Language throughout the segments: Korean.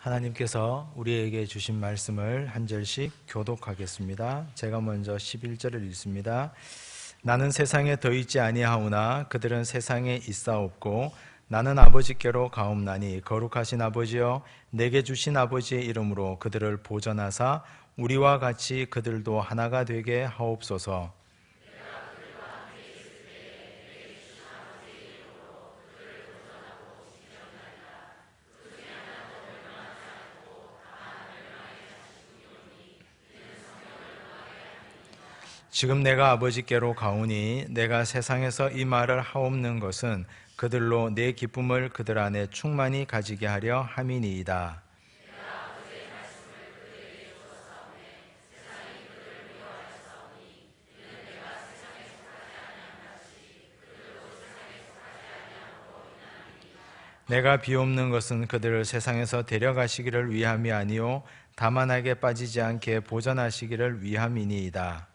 하나님께서 우리에게 주신 말씀을 한 절씩 교독하겠습니다. 제가 먼저 11절을 읽습니다. 나는 세상에 더 있지 아니하오나 그들은 세상에 있사옵고 나는 아버지께로 가옵나니 거룩하신 아버지여 내게 주신 아버지의 이름으로 그들을 보전하사 우리와 같이 그들도 하나가 되게 하옵소서. 지금 내가 아버지께로 가오니 내가 세상에서 이 말을 하옵는 것은 그들로 내 기쁨을 그들 안에 충만히 가지게 하려 함이니이다. 내가 비옵는 것은 그들을 세상에서 데려가시기를 위함이 아니요 다만 악에 빠지지 않게 보전하시기를 위함이니이다.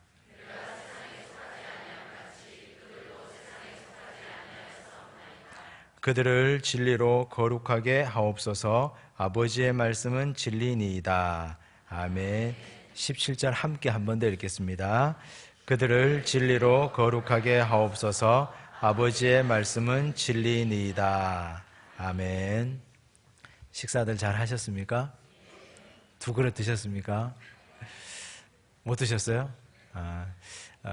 그들을 진리로 거룩하게 하옵소서. 아버지의 말씀은 진리니이다. 아멘. 17절 함께 한 번 더 읽겠습니다. 그들을 진리로 거룩하게 하옵소서. 아버지의 말씀은 진리니이다. 아멘. 식사들 잘 하셨습니까? 2그릇 드셨습니까? 못 드셨어요?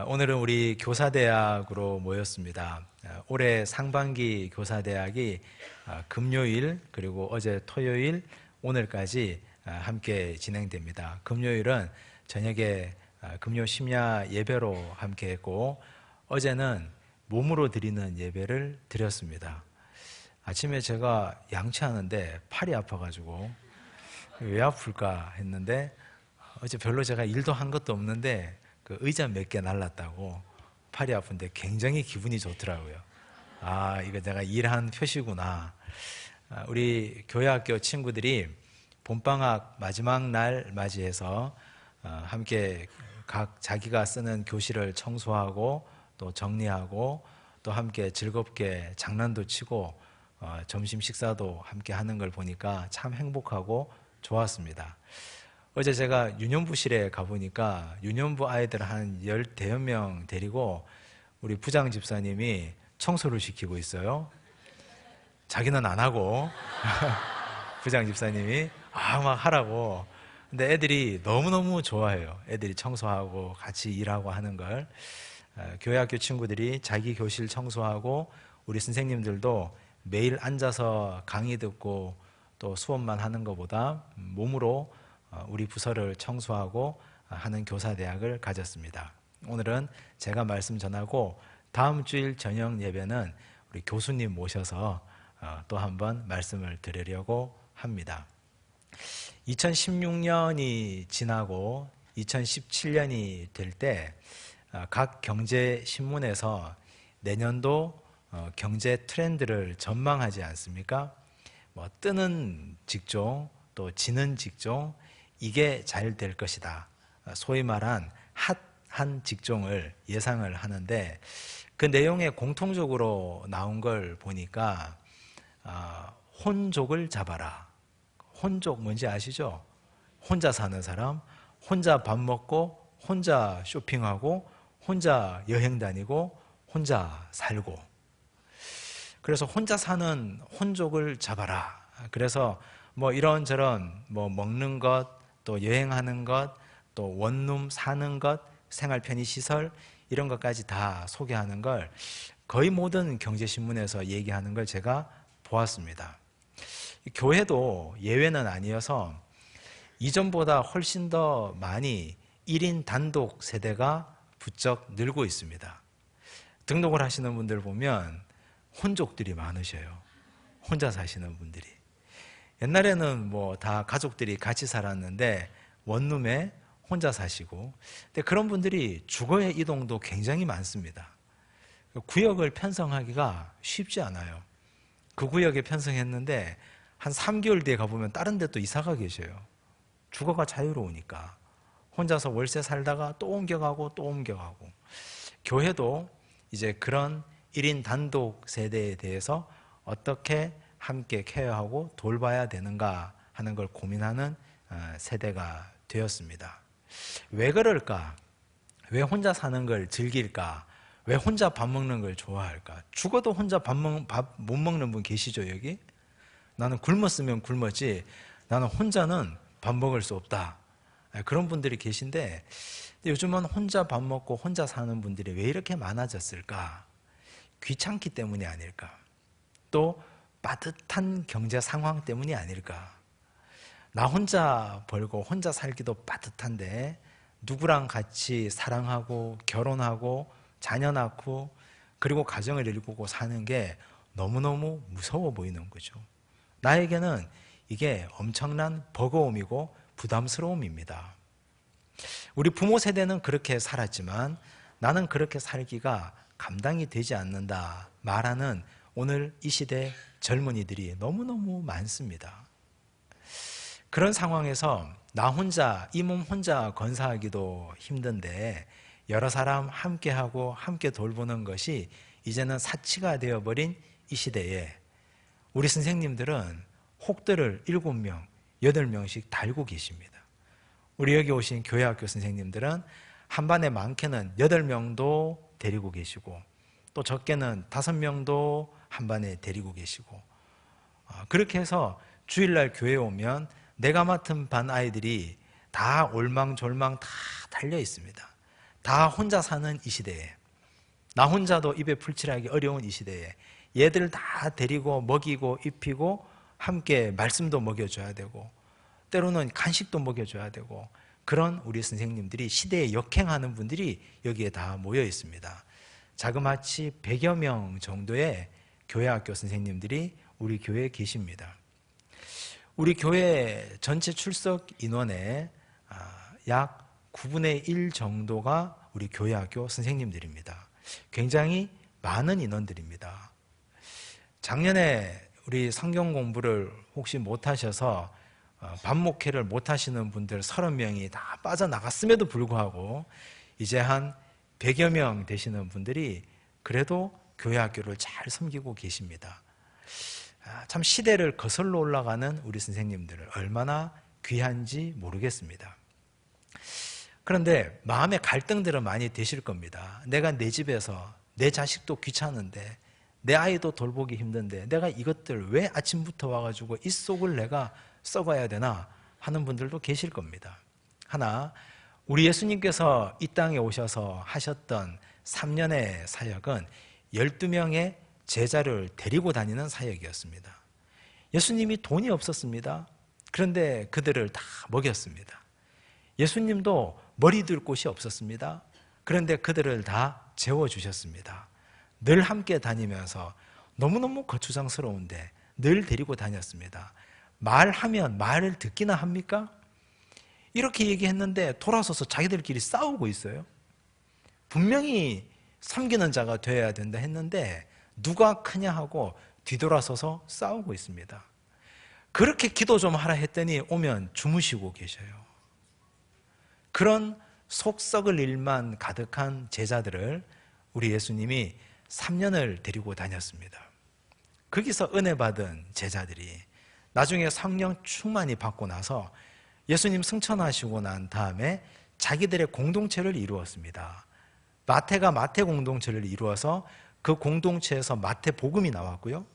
오늘은 우리 교사대학으로 모였습니다. 올해 상반기 교사대학이 금요일 그리고 어제 토요일 오늘까지 함께 진행됩니다. 금요일은 저녁에 금요 심야 예배로 함께 했고 어제는 몸으로 드리는 예배를 드렸습니다. 아침에 제가 양치하는데 팔이 아파가지고 왜 아플까 했는데 어제 별로 제가 일도 한 것도 없는데 그 의자 몇 개 날랐다고 팔이 아픈데 굉장히 기분이 좋더라고요. 이거 내가 일한 표시구나. 우리 교회학교 친구들이 봄방학 마지막 날 맞이해서 함께 각 자기가 쓰는 교실을 청소하고 또 정리하고 또 함께 즐겁게 장난도 치고 점심 식사도 함께 하는 걸 보니까 참 행복하고 좋았습니다. 어제 제가 유년부실에 가보니까 유년부 아이들 한 10대여 명 데리고 우리 부장 집사님이 청소를 시키고 있어요. 자기는 안 하고 부장 집사님이 막 하라고. 근데 애들이 너무너무 좋아해요. 애들이 청소하고 같이 일하고 하는 걸. 교회학교 친구들이 자기 교실 청소하고 우리 선생님들도 매일 앉아서 강의 듣고 또 수업만 하는 것보다 몸으로 우리 부서를 청소하고 하는 교사대학을 가졌습니다. 오늘은 제가 말씀 전하고 다음 주일 저녁 예배는 우리 교수님 모셔서 또 한번 말씀을 드리려고 합니다. 2016년이 지나고 2017년이 될 때 각 경제신문에서 내년도 경제 트렌드를 전망하지 않습니까? 뜨는 직종 또 지는 직종 이게 잘 될 것이다. 소위 말한 핫한 직종을 예상을 하는데 그 내용에 공통적으로 나온 걸 보니까 혼족을 잡아라. 혼족 뭔지 아시죠? 혼자 사는 사람, 혼자 밥 먹고 혼자 쇼핑하고 혼자 여행 다니고 혼자 살고 그래서 혼자 사는 혼족을 잡아라. 그래서 이런저런 먹는 것, 또 여행하는 것, 또 원룸 사는 것, 생활 편의시설 이런 것까지 다 소개하는 걸 거의 모든 경제신문에서 얘기하는 걸 제가 보았습니다. 교회도 예외는 아니어서 이전보다 훨씬 더 많이 1인 단독 세대가 부쩍 늘고 있습니다. 등록을 하시는 분들 보면 혼족들이 많으셔요. 혼자 사시는 분들이. 옛날에는 다 가족들이 같이 살았는데 원룸에 혼자 사시고 근데 그런 분들이 주거의 이동도 굉장히 많습니다. 구역을 편성하기가 쉽지 않아요. 그 구역에 편성했는데 한 3개월 뒤에 가보면 다른 데 또 이사가 계셔요. 주거가 자유로우니까 혼자서 월세 살다가 또 옮겨가고 또 옮겨가고 교회도 이제 그런 1인 단독 세대에 대해서 어떻게 함께 케어하고 돌봐야 되는가 하는 걸 고민하는 세대가 되었습니다. 왜 그럴까? 왜 혼자 사는 걸 즐길까? 왜 혼자 밥 먹는 걸 좋아할까? 죽어도 혼자 밥 못 먹는 분 계시죠, 여기? 나는 굶었으면 굶었지 나는 혼자는 밥 먹을 수 없다. 그런 분들이 계신데 요즘은 혼자 밥 먹고 혼자 사는 분들이 왜 이렇게 많아졌을까? 귀찮기 때문이 아닐까? 또 빠듯한 경제 상황 때문이 아닐까? 나 혼자 벌고 혼자 살기도 빠듯한데 누구랑 같이 사랑하고 결혼하고 자녀 낳고 그리고 가정을 이루고 사는 게 너무너무 무서워 보이는 거죠. 나에게는 이게 엄청난 버거움이고 부담스러움입니다. 우리 부모 세대는 그렇게 살았지만 나는 그렇게 살기가 감당이 되지 않는다 말하는 오늘 이 시대 젊은이들이 너무너무 많습니다. 그런 상황에서 나 혼자, 이 몸 혼자 건사하기도 힘든데 여러 사람 함께하고 함께 돌보는 것이 이제는 사치가 되어버린 이 시대에 우리 선생님들은 혹들을 7명, 8명씩 달고 계십니다. 우리 여기 오신 교회학교 선생님들은 한 반에 많게는 8명도 데리고 계시고 또 적게는 5명도 한 반에 데리고 계시고 그렇게 해서 주일날 교회에 오면 내가 맡은 반 아이들이 다 올망졸망 다 달려 있습니다. 다 혼자 사는 이 시대에 나 혼자도 입에 풀칠하기 어려운 이 시대에 얘들 다 데리고 먹이고 입히고 함께 말씀도 먹여줘야 되고 때로는 간식도 먹여줘야 되고 그런 우리 선생님들이 시대에 역행하는 분들이 여기에 다 모여 있습니다. 자그마치 100여 명 정도의 교회학교 선생님들이 우리 교회에 계십니다. 우리 교회 전체 출석 인원의 약 9분의 1 정도가 우리 교회학교 선생님들입니다. 굉장히 많은 인원들입니다. 작년에 우리 성경 공부를 혹시 못하셔서 반목회를 못하시는 분들 30명이 다 빠져나갔음에도 불구하고 이제 한 100여 명 되시는 분들이 그래도 교회학교를 잘 섬기고 계십니다. 참 시대를 거슬러 올라가는 우리 선생님들을 얼마나 귀한지 모르겠습니다. 그런데 마음의 갈등들은 많이 되실 겁니다. 내가 내 집에서 내 자식도 귀찮은데 내 아이도 돌보기 힘든데 내가 이것들 왜 아침부터 와가지고 이 속을 내가 썩어야 되나 하는 분들도 계실 겁니다. 하나, 우리 예수님께서 이 땅에 오셔서 하셨던 3년의 사역은 12명의 제자를 데리고 다니는 사역이었습니다. 예수님이 돈이 없었습니다. 그런데 그들을 다 먹였습니다. 예수님도 머리 둘 곳이 없었습니다. 그런데 그들을 다 재워주셨습니다. 늘 함께 다니면서 너무너무 거추장스러운데 늘 데리고 다녔습니다. 말하면 말을 듣기나 합니까? 이렇게 얘기했는데 돌아서서 자기들끼리 싸우고 있어요. 분명히 섬기는 자가 되어야 된다 했는데 누가 크냐 하고 뒤돌아서서 싸우고 있습니다. 그렇게 기도 좀 하라 했더니 오면 주무시고 계셔요. 그런 속 썩을 일만 가득한 제자들을 우리 예수님이 3년을 데리고 다녔습니다. 거기서 은혜 받은 제자들이 나중에 성령 충만히 받고 나서 예수님 승천하시고 난 다음에 자기들의 공동체를 이루었습니다. 마태가 마태 공동체를 이루어서 그 공동체에서 마태 복음이 나왔고요.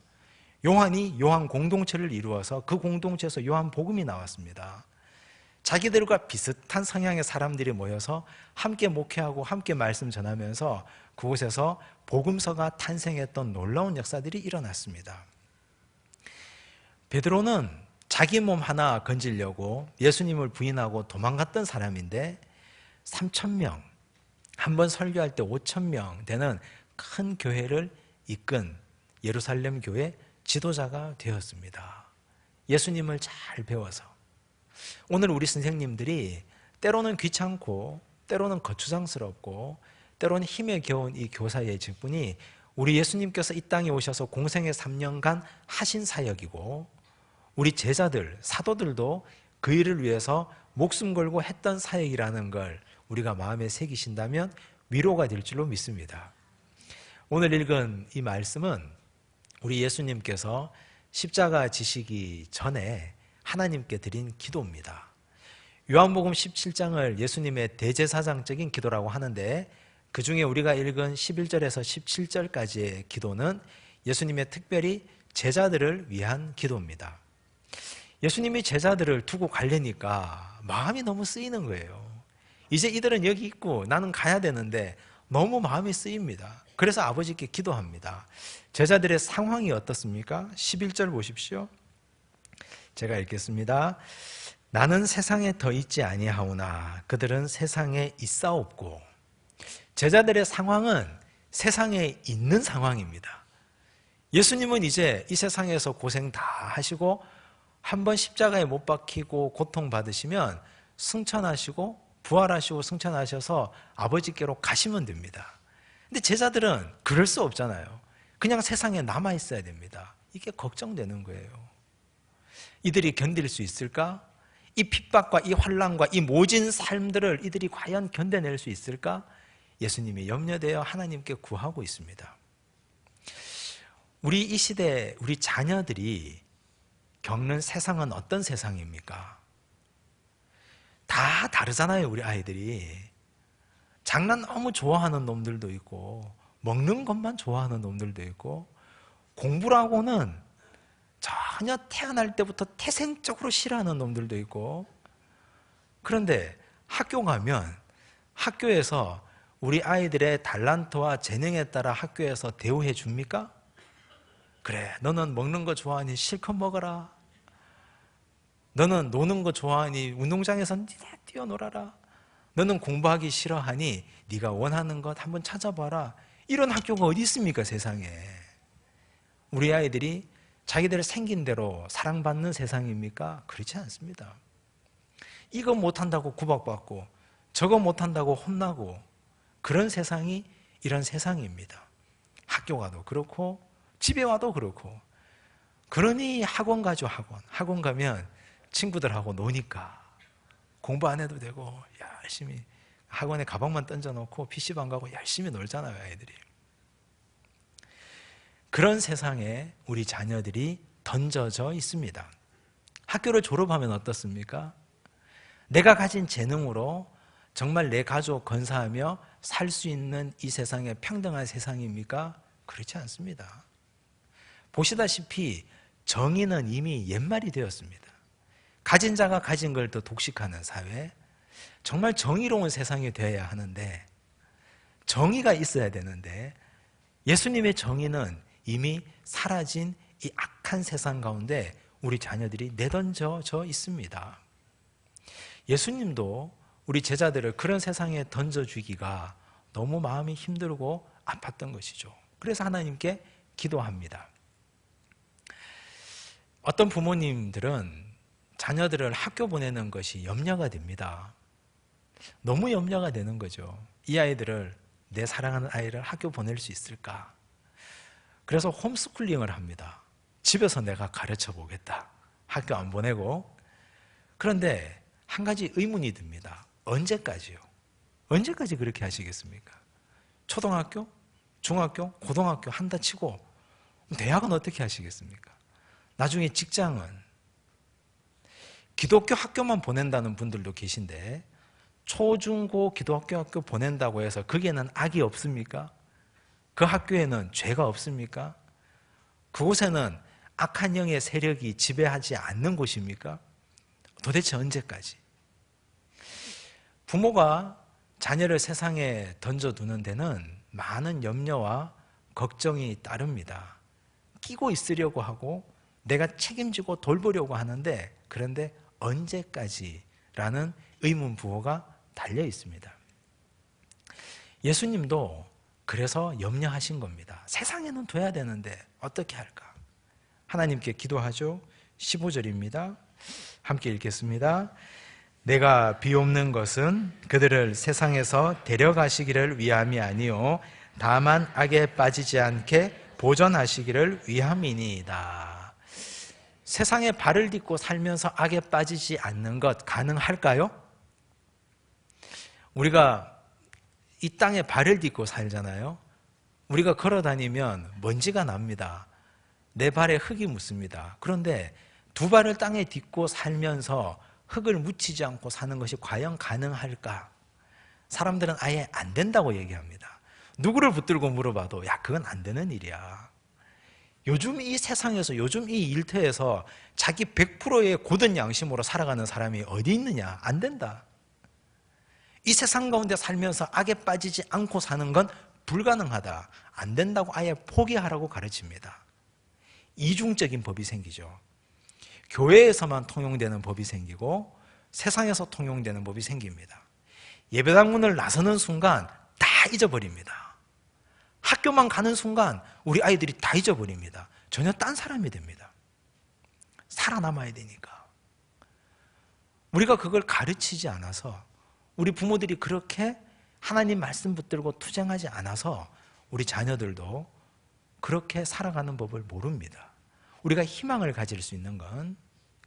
요한이 요한 공동체를 이루어서 그 공동체에서 요한 복음이 나왔습니다. 자기들과 비슷한 성향의 사람들이 모여서 함께 목회하고 함께 말씀 전하면서 그곳에서 복음서가 탄생했던 놀라운 역사들이 일어났습니다. 베드로는 자기 몸 하나 건지려고 예수님을 부인하고 도망갔던 사람인데 3,000명, 한 번 설교할 때 5,000명 되는 큰 교회를 이끈 예루살렘 교회 지도자가 되었습니다. 예수님을 잘 배워서. 오늘 우리 선생님들이 때로는 귀찮고 때로는 거추장스럽고 때로는 힘에 겨운 이 교사의 직분이 우리 예수님께서 이 땅에 오셔서 공생의 3년간 하신 사역이고 우리 제자들, 사도들도 그 일을 위해서 목숨 걸고 했던 사역이라는 걸 우리가 마음에 새기신다면 위로가 될 줄로 믿습니다. 오늘 읽은 이 말씀은 우리 예수님께서 십자가 지시기 전에 하나님께 드린 기도입니다. 요한복음 17장을 예수님의 대제사장적인 기도라고 하는데 그 중에 우리가 읽은 11절에서 17절까지의 기도는 예수님의 특별히 제자들을 위한 기도입니다. 예수님이 제자들을 두고 가려니까 마음이 너무 쓰이는 거예요. 이제 이들은 여기 있고 나는 가야 되는데 너무 마음이 쓰입니다. 그래서 아버지께 기도합니다. 제자들의 상황이 어떻습니까? 11절 보십시오. 제가 읽겠습니다. 나는 세상에 더 있지 아니하오나 그들은 세상에 있사옵고. 제자들의 상황은 세상에 있는 상황입니다. 예수님은 이제 이 세상에서 고생 다 하시고 한번 십자가에 못 박히고 고통받으시면 승천하시고 부활하시고 승천하셔서 아버지께로 가시면 됩니다. 근데 제자들은 그럴 수 없잖아요. 그냥 세상에 남아 있어야 됩니다. 이게 걱정되는 거예요. 이들이 견딜 수 있을까? 이 핍박과 이 환난과 이 모진 삶들을 이들이 과연 견뎌낼 수 있을까? 예수님이 염려되어 하나님께 구하고 있습니다. 우리 이 시대 우리 자녀들이 겪는 세상은 어떤 세상입니까? 다 다르잖아요. 우리 아이들이 장난 너무 좋아하는 놈들도 있고 먹는 것만 좋아하는 놈들도 있고 공부라고는 전혀 태어날 때부터 태생적으로 싫어하는 놈들도 있고. 그런데 학교 가면 학교에서 우리 아이들의 달란트와 재능에 따라 학교에서 대우해 줍니까? 그래, 너는 먹는 거 좋아하니 실컷 먹어라. 너는 노는 거 좋아하니 운동장에서 뛰어놀아라. 너는 공부하기 싫어하니 네가 원하는 것 한번 찾아봐라. 이런 학교가 어디 있습니까, 세상에. 우리 아이들이 자기들 생긴 대로 사랑받는 세상입니까? 그렇지 않습니다. 이거 못한다고 구박받고 저거 못한다고 혼나고 그런 세상이 이런 세상입니다. 학교 가도 그렇고 집에 와도 그렇고. 그러니 학원 가죠. 학원 가면 친구들하고 노니까 공부 안 해도 되고 열심히 학원에 가방만 던져놓고 PC방 가고 열심히 놀잖아요, 아이들이. 그런 세상에 우리 자녀들이 던져져 있습니다. 학교를 졸업하면 어떻습니까? 내가 가진 재능으로 정말 내 가족 건사하며 살 수 있는 이 세상에 평등한 세상입니까? 그렇지 않습니다. 보시다시피 정의는 이미 옛말이 되었습니다. 가진 자가 가진 걸 더 독식하는 사회, 정말 정의로운 세상이 되어야 하는데, 정의가 있어야 되는데 예수님의 정의는 이미 사라진 이 악한 세상 가운데 우리 자녀들이 내던져져 있습니다. 예수님도 우리 제자들을 그런 세상에 던져주기가 너무 마음이 힘들고 아팠던 것이죠. 그래서 하나님께 기도합니다. 어떤 부모님들은 자녀들을 학교 보내는 것이 염려가 됩니다. 너무 염려가 되는 거죠. 이 아이들을, 내 사랑하는 아이를 학교 보낼 수 있을까? 그래서 홈스쿨링을 합니다. 집에서 내가 가르쳐 보겠다. 학교 안 보내고. 그런데 한 가지 의문이 듭니다. 언제까지요? 언제까지 그렇게 하시겠습니까? 초등학교, 중학교, 고등학교 한다 치고 대학은 어떻게 하시겠습니까? 나중에 직장은 기독교 학교만 보낸다는 분들도 계신데 초, 중, 고 기독교 학교 보낸다고 해서 거기에는 악이 없습니까? 그 학교에는 죄가 없습니까? 그곳에는 악한 영의 세력이 지배하지 않는 곳입니까? 도대체 언제까지? 부모가 자녀를 세상에 던져두는 데는 많은 염려와 걱정이 따릅니다. 끼고 있으려고 하고 내가 책임지고 돌보려고 하는데, 그런데 언제까지라는 의문부호가 달려 있습니다. 예수님도 그래서 염려하신 겁니다. 세상에는 둬야 되는데 어떻게 할까? 하나님께 기도하죠. 15절입니다. 함께 읽겠습니다. 내가 비옵는 것은 그들을 세상에서 데려가시기를 위함이 아니요 다만 악에 빠지지 않게 보존하시기를 위함이니이다. 세상에 발을 딛고 살면서 악에 빠지지 않는 것 가능할까요? 우리가 이 땅에 발을 딛고 살잖아요. 우리가 걸어 다니면 먼지가 납니다. 내 발에 흙이 묻습니다. 그런데 두 발을 땅에 딛고 살면서 흙을 묻히지 않고 사는 것이 과연 가능할까? 사람들은 아예 안 된다고 얘기합니다. 누구를 붙들고 물어봐도 야, 그건 안 되는 일이야. 요즘 이 세상에서, 요즘 이 일터에서 자기 100%의 고든 양심으로 살아가는 사람이 어디 있느냐? 안 된다. 이 세상 가운데 살면서 악에 빠지지 않고 사는 건 불가능하다. 안 된다고 아예 포기하라고 가르칩니다. 이중적인 법이 생기죠. 교회에서만 통용되는 법이 생기고 세상에서 통용되는 법이 생깁니다. 예배당 문을 나서는 순간 다 잊어버립니다. 학교만 가는 순간 우리 아이들이 다 잊어버립니다. 전혀 딴 사람이 됩니다. 살아남아야 되니까. 우리가 그걸 가르치지 않아서, 우리 부모들이 그렇게 하나님 말씀 붙들고 투쟁하지 않아서 우리 자녀들도 그렇게 살아가는 법을 모릅니다. 우리가 희망을 가질 수 있는 건,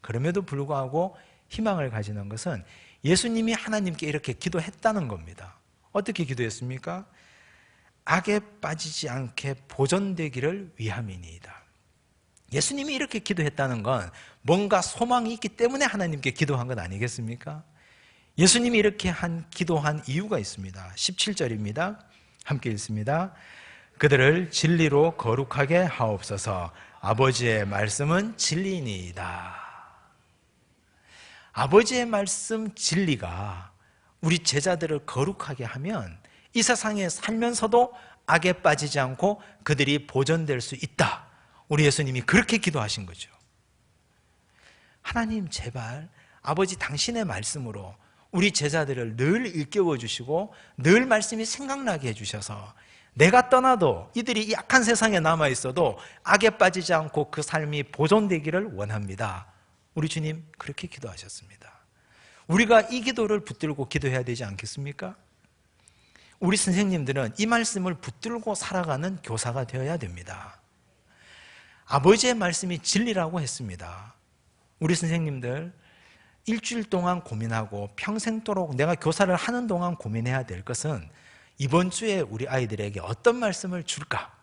그럼에도 불구하고 희망을 가지는 것은 예수님이 하나님께 이렇게 기도했다는 겁니다. 어떻게 기도했습니까? 악에 빠지지 않게 보존되기를 위함이니이다. 예수님이 이렇게 기도했다는 건 뭔가 소망이 있기 때문에 하나님께 기도한 것 아니겠습니까? 예수님이 이렇게 기도한 이유가 있습니다. 17절입니다. 함께 읽습니다. 그들을 진리로 거룩하게 하옵소서. 아버지의 말씀은 진리니이다. 아버지의 말씀 진리가 우리 제자들을 거룩하게 하면 이 세상에 살면서도 악에 빠지지 않고 그들이 보존될 수 있다. 우리 예수님이 그렇게 기도하신 거죠. 하나님 제발 아버지 당신의 말씀으로 우리 제자들을 늘 일깨워 주시고 늘 말씀이 생각나게 해주셔서 내가 떠나도 이들이 이 악한 세상에 남아있어도 악에 빠지지 않고 그 삶이 보존되기를 원합니다. 우리 주님 그렇게 기도하셨습니다. 우리가 이 기도를 붙들고 기도해야 되지 않겠습니까? 우리 선생님들은 이 말씀을 붙들고 살아가는 교사가 되어야 됩니다. 아버지의 말씀이 진리라고 했습니다. 우리 선생님들 일주일 동안 고민하고 평생도록 내가 교사를 하는 동안 고민해야 될 것은 이번 주에 우리 아이들에게 어떤 말씀을 줄까?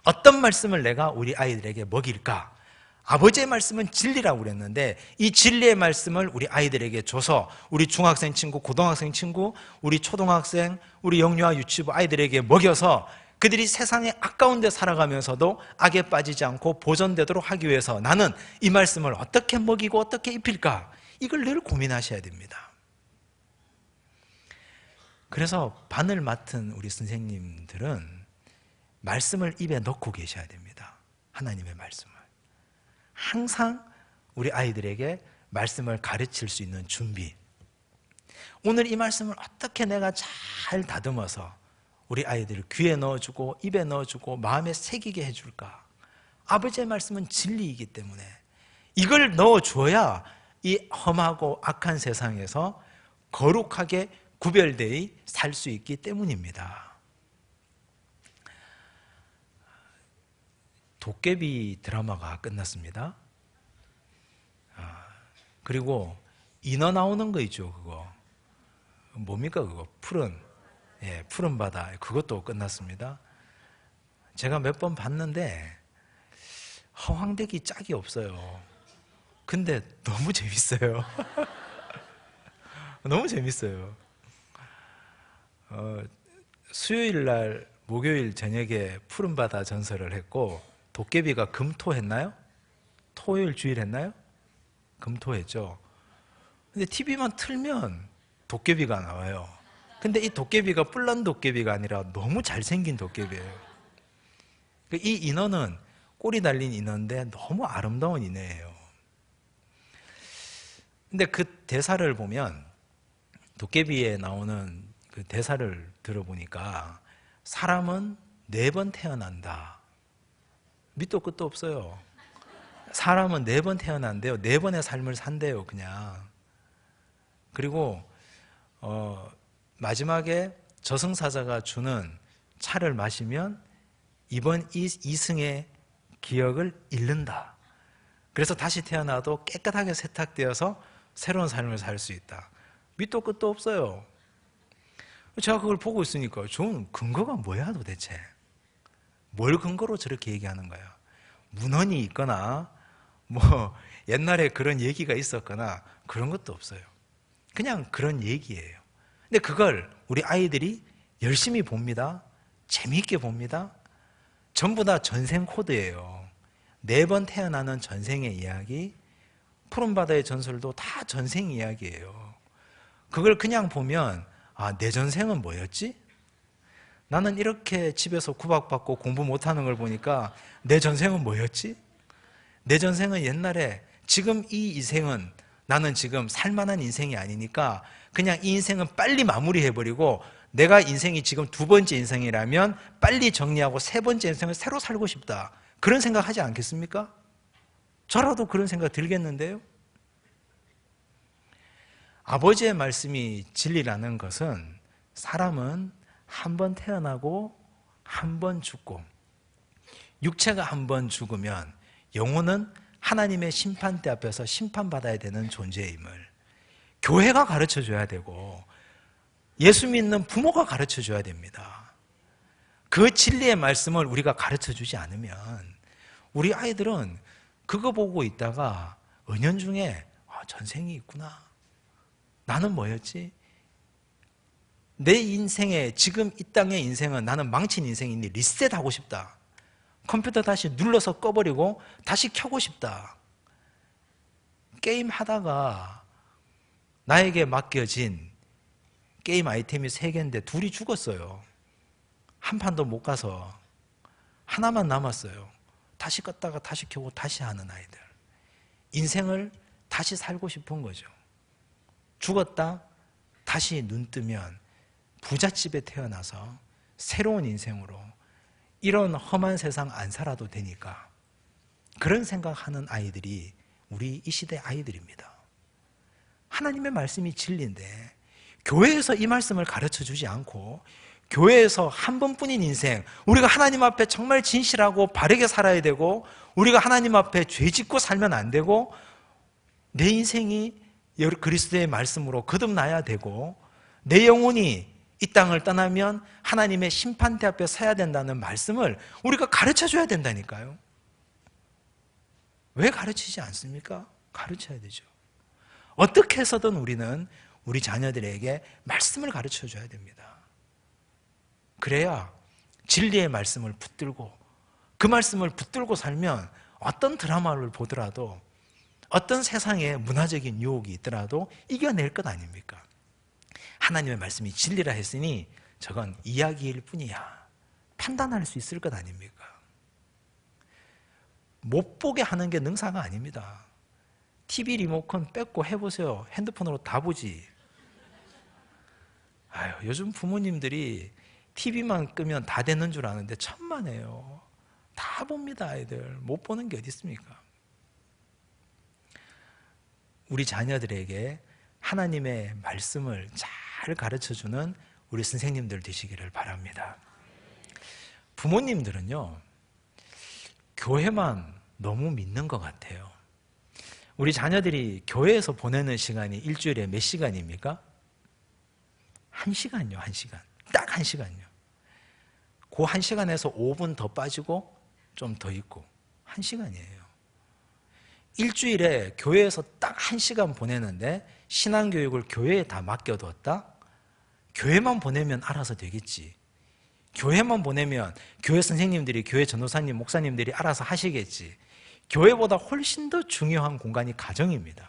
어떤 말씀을 내가 우리 아이들에게 먹일까? 아버지의 말씀은 진리라고 그랬는데 이 진리의 말씀을 우리 아이들에게 줘서 우리 중학생 친구, 고등학생 친구, 우리 초등학생, 우리 영유아 유치부 아이들에게 먹여서 그들이 세상에 아까운 데 살아가면서도 악에 빠지지 않고 보존되도록 하기 위해서 나는 이 말씀을 어떻게 먹이고 어떻게 입힐까? 이걸 늘 고민하셔야 됩니다. 그래서 반을 맡은 우리 선생님들은 말씀을 입에 넣고 계셔야 됩니다. 하나님의 말씀을. 항상 우리 아이들에게 말씀을 가르칠 수 있는 준비. 오늘 이 말씀을 어떻게 내가 잘 다듬어서 우리 아이들을 귀에 넣어주고 입에 넣어주고 마음에 새기게 해줄까? 아버지의 말씀은 진리이기 때문에 이걸 넣어줘야 이 험하고 악한 세상에서 거룩하게 구별되어 살 수 있기 때문입니다. 도깨비 드라마가 끝났습니다. 그리고 인어 나오는 거 있죠, 그거. 뭡니까, 그거? 푸른 바다. 그것도 끝났습니다. 제가 몇 번 봤는데, 허황되기 짝이 없어요. 근데 너무 재밌어요. 너무 재밌어요. 수요일 날, 목요일 저녁에 푸른 바다 전설을 했고, 도깨비가 금토했나요? 토요일 주일 했나요? 금토했죠. 근데 TV만 틀면 도깨비가 나와요. 근데 이 도깨비가 뿔난 도깨비가 아니라 너무 잘생긴 도깨비예요. 이 인어는 꼬리 달린 인어인데 너무 아름다운 인어예요. 근데 그 대사를 보면 도깨비에 나오는 그 대사를 들어보니까 사람은 4번 태어난다. 밑도 끝도 없어요. 사람은 4번 태어난대요. 4번의 삶을 산대요, 그냥. 그리고 마지막에 저승사자가 주는 차를 마시면 이번 이승의 기억을 잃는다. 그래서 다시 태어나도 깨끗하게 세탁되어서 새로운 삶을 살 수 있다. 밑도 끝도 없어요. 제가 그걸 보고 있으니까 저는 근거가 뭐야 도대체? 뭘 근거로 저렇게 얘기하는 거야? 문헌이 있거나 뭐 옛날에 그런 얘기가 있었거나 그런 것도 없어요. 그냥 그런 얘기예요. 근데 그걸 우리 아이들이 열심히 봅니다. 재미있게 봅니다. 전부 다 전생 코드예요. 4번 태어나는 전생의 이야기, 푸른바다의 전설도 다 전생 이야기예요. 그걸 그냥 보면 내 전생은 뭐였지? 나는 이렇게 집에서 구박받고 공부 못하는 걸 보니까 내 전생은 뭐였지? 내 전생은 옛날에, 지금 이 인생은 나는 지금 살만한 인생이 아니니까 그냥 이 인생은 빨리 마무리해버리고, 내가 인생이 지금 2번째 인생이라면 빨리 정리하고 3번째 인생을 새로 살고 싶다, 그런 생각 하지 않겠습니까? 저라도 그런 생각 들겠는데요. 아버지의 말씀이 진리라는 것은 사람은 한 번 태어나고 한 번 죽고, 육체가 한 번 죽으면 영혼은 하나님의 심판대 앞에서 심판받아야 되는 존재임을 교회가 가르쳐 줘야 되고, 예수 믿는 부모가 가르쳐 줘야 됩니다. 그 진리의 말씀을 우리가 가르쳐 주지 않으면 우리 아이들은 그거 보고 있다가 은연중에 전생이 있구나, 나는 뭐였지? 내 인생에, 지금 이 땅의 인생은 나는 망친 인생이니 리셋하고 싶다, 컴퓨터 다시 눌러서 꺼버리고 다시 켜고 싶다. 게임 하다가 나에게 맡겨진 게임 아이템이 3개인데 둘이 죽었어요. 한 판도 못 가서 하나만 남았어요. 다시 껐다가 다시 켜고 다시 하는 아이들. 인생을 다시 살고 싶은 거죠. 죽었다 다시 눈 뜨면 부잣집에 태어나서 새로운 인생으로 이런 험한 세상 안 살아도 되니까, 그런 생각하는 아이들이 우리 이 시대 아이들입니다. 하나님의 말씀이 진리인데 교회에서 이 말씀을 가르쳐 주지 않고, 교회에서 한 번뿐인 인생, 우리가 하나님 앞에 정말 진실하고 바르게 살아야 되고, 우리가 하나님 앞에 죄 짓고 살면 안 되고, 내 인생이 그리스도의 말씀으로 거듭나야 되고, 내 영혼이 이 땅을 떠나면 하나님의 심판대 앞에 서야 된다는 말씀을 우리가 가르쳐 줘야 된다니까요. 왜 가르치지 않습니까? 가르쳐야 되죠. 어떻게 해서든 우리는 우리 자녀들에게 말씀을 가르쳐 줘야 됩니다. 그래야 진리의 말씀을 붙들고, 그 말씀을 붙들고 살면 어떤 드라마를 보더라도, 어떤 세상에 문화적인 유혹이 있더라도 이겨낼 것 아닙니까? 하나님의 말씀이 진리라 했으니 저건 이야기일 뿐이야, 판단할 수 있을 것 아닙니까? 못 보게 하는 게 능사가 아닙니다. TV 리모컨 뺏고 해보세요. 핸드폰으로 다 보지. 요즘 부모님들이 TV만 끄면 다 되는 줄 아는데 천만에요. 다 봅니다. 아이들 못 보는 게 어디 있습니까? 우리 자녀들에게 하나님의 말씀을 잘 가르쳐주는 우리 선생님들 되시기를 바랍니다. 부모님들은요, 교회만 너무 믿는 것 같아요. 우리 자녀들이 교회에서 보내는 시간이 일주일에 몇 시간입니까? 1시간요, 1시간. 딱 1시간요. 그 1시간에서 5분 더 빠지고 좀 더 있고 1시간이에요. 일주일에 교회에서 딱 1시간 보내는데 신앙교육을 교회에 다 맡겨뒀다? 교회만 보내면 알아서 되겠지. 교회만 보내면 교회 선생님들이, 교회 전도사님, 목사님들이 알아서 하시겠지. 교회보다 훨씬 더 중요한 공간이 가정입니다.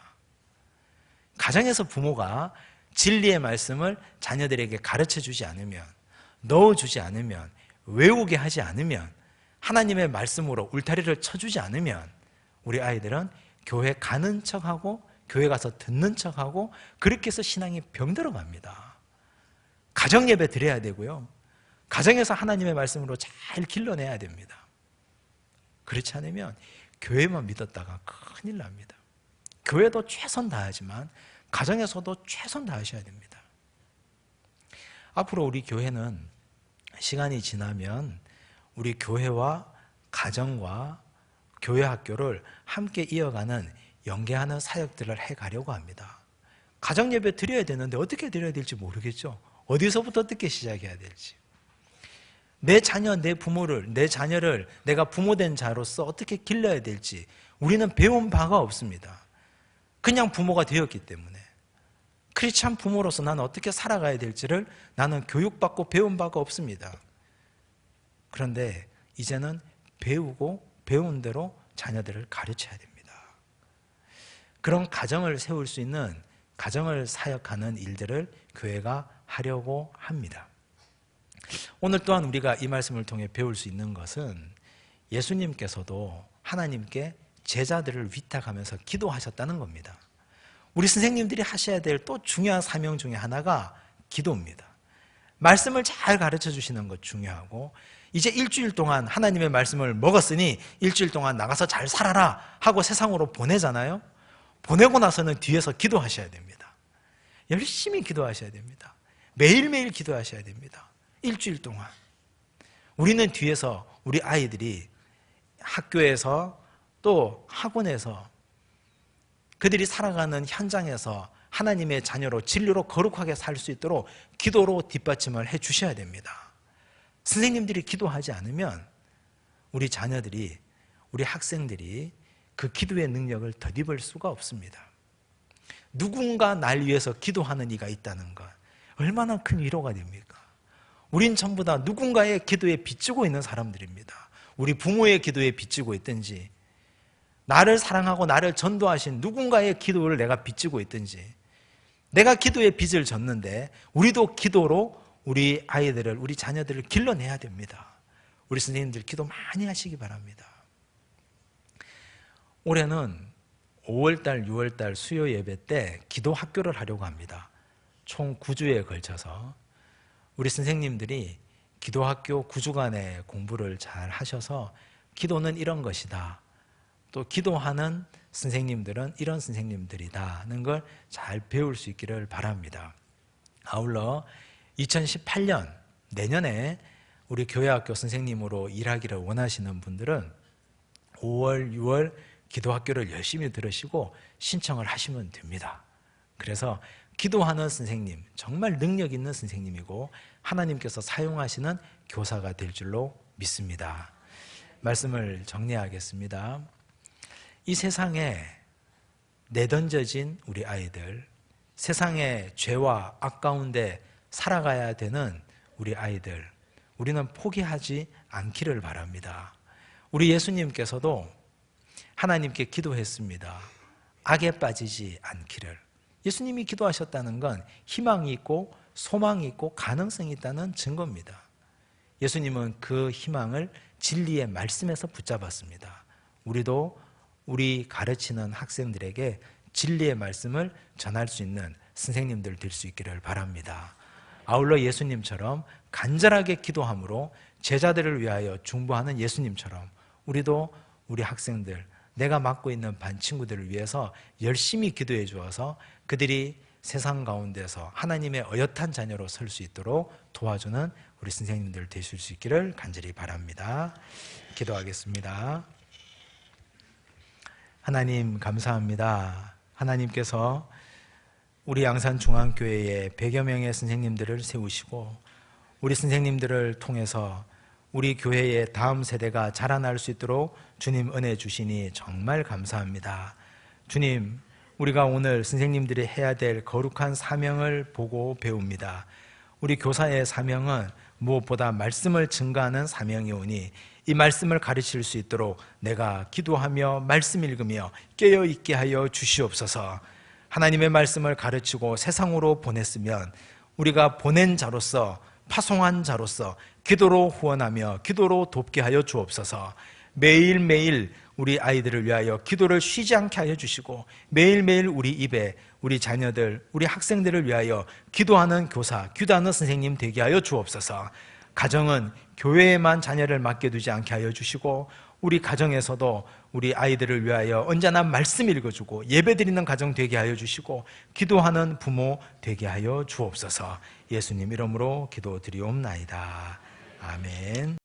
가정에서 부모가 진리의 말씀을 자녀들에게 가르쳐주지 않으면, 넣어주지 않으면, 외우게 하지 않으면, 하나님의 말씀으로 울타리를 쳐주지 않으면 우리 아이들은 교회 가는 척하고 교회 가서 듣는 척하고 그렇게 해서 신앙이 병들어 갑니다. 가정 예배 드려야 되고요, 가정에서 하나님의 말씀으로 잘 길러내야 됩니다. 그렇지 않으면 교회만 믿었다가 큰일 납니다. 교회도 최선 다하지만 가정에서도 최선 다하셔야 됩니다. 앞으로 우리 교회는 시간이 지나면 우리 교회와 가정과 교회 학교를 함께 이어가는 연계하는 사역들을 해가려고 합니다. 가정 예배 드려야 되는데 어떻게 드려야 될지 모르겠죠. 어디서부터 어떻게 시작해야 될지. 내 자녀, 내 부모를, 내 자녀를 내가 부모된 자로서 어떻게 길러야 될지 우리는 배운 바가 없습니다. 그냥 부모가 되었기 때문에. 크리스찬 부모로서 나는 어떻게 살아가야 될지를 나는 교육받고 배운 바가 없습니다. 그런데 이제는 배우고 배운 대로 자녀들을 가르쳐야 됩니다. 그런 가정을 세울 수 있는, 가정을 사역하는 일들을 교회가 하려고 합니다. 오늘 또한 우리가 이 말씀을 통해 배울 수 있는 것은 예수님께서도 하나님께 제자들을 위탁하면서 기도하셨다는 겁니다. 우리 선생님들이 하셔야 될 또 중요한 사명 중에 하나가 기도입니다. 말씀을 잘 가르쳐 주시는 것 중요하고, 이제 일주일 동안 하나님의 말씀을 먹었으니 일주일 동안 나가서 잘 살아라 하고 세상으로 보내잖아요. 보내고 나서는 뒤에서 기도하셔야 됩니다. 열심히 기도하셔야 됩니다. 매일매일 기도하셔야 됩니다. 일주일 동안. 우리는 뒤에서 우리 아이들이 학교에서 또 학원에서 그들이 살아가는 현장에서 하나님의 자녀로 진리로 거룩하게 살 수 있도록 기도로 뒷받침을 해 주셔야 됩니다. 선생님들이 기도하지 않으면 우리 자녀들이, 우리 학생들이 그 기도의 능력을 덧입을 수가 없습니다. 누군가 날 위해서 기도하는 이가 있다는 것, 얼마나 큰 위로가 됩니까? 우린 전부 다 누군가의 기도에 빚지고 있는 사람들입니다. 우리 부모의 기도에 빚지고 있든지, 나를 사랑하고 나를 전도하신 누군가의 기도를 내가 빚지고 있든지, 내가 기도의 빚을 졌는데 우리도 기도로 우리 아이들을, 우리 자녀들을 길러내야 됩니다. 우리 선생님들 기도 많이 하시기 바랍니다. 올해는 5월달, 6월달 수요 예배 때 기도 학교를 하려고 합니다. 총 9주에 걸쳐서 우리 선생님들이 기도 학교 9주간의 공부를 잘 하셔서 기도는 이런 것이다, 또 기도하는 선생님들은 이런 선생님들이다는 걸 잘 배울 수 있기를 바랍니다. 아울러 2018년 내년에 우리 교회학교 선생님으로 일하기를 원하시는 분들은 5월, 6월 기도학교를 열심히 들으시고 신청을 하시면 됩니다. 그래서 기도하는 선생님, 정말 능력 있는 선생님이고 하나님께서 사용하시는 교사가 될 줄로 믿습니다. 말씀을 정리하겠습니다. 이 세상에 내던져진 우리 아이들, 세상의 죄와 악 가운데 살아가야 되는 우리 아이들, 우리는 포기하지 않기를 바랍니다. 우리 예수님께서도 하나님께 기도했습니다. 악에 빠지지 않기를. 예수님이 기도하셨다는 건 희망이 있고 소망이 있고 가능성이 있다는 증거입니다. 예수님은 그 희망을 진리의 말씀에서 붙잡았습니다. 우리도 우리 가르치는 학생들에게 진리의 말씀을 전할 수 있는 선생님들 될 수 있기를 바랍니다. 아울러 예수님처럼 간절하게 기도함으로 제자들을 위하여 중보하는 예수님처럼 우리도 우리 학생들, 내가 맡고 있는 반 친구들을 위해서 열심히 기도해 주어서 그들이 세상 가운데서 하나님의 어엿한 자녀로 설 수 있도록 도와주는 우리 선생님들 되실 수 있기를 간절히 바랍니다. 기도하겠습니다. 하나님 감사합니다. 하나님께서 우리 양산중앙교회에 100여 명의 선생님들을 세우시고 우리 선생님들을 통해서 우리 교회의 다음 세대가 자라날 수 있도록 주님 은혜 주시니 정말 감사합니다. 주님, 우리가 오늘 선생님들이 해야 될 거룩한 사명을 보고 배웁니다. 우리 교사의 사명은 무엇보다 말씀을 증거하는 사명이오니 이 말씀을 가르칠 수 있도록 내가 기도하며 말씀 읽으며 깨어있게 하여 주시옵소서. 하나님의 말씀을 가르치고 세상으로 보냈으면 우리가 보낸 자로서, 파송한 자로서 기도로 후원하며 기도로 돕게 하여 주옵소서. 매일매일 우리 아이들을 위하여 기도를 쉬지 않게 하여 주시고 매일매일 우리 입에 우리 자녀들, 우리 학생들을 위하여 기도하는 교사, 기도하는 선생님 되게 하여 주옵소서. 가정은 교회에만 자녀를 맡겨두지 않게 하여 주시고 우리 가정에서도 우리 아이들을 위하여 언제나 말씀 읽어주고 예배드리는 가정 되게 하여 주시고 기도하는 부모 되게 하여 주옵소서. 예수님 이름으로 기도드리옵나이다. 아멘.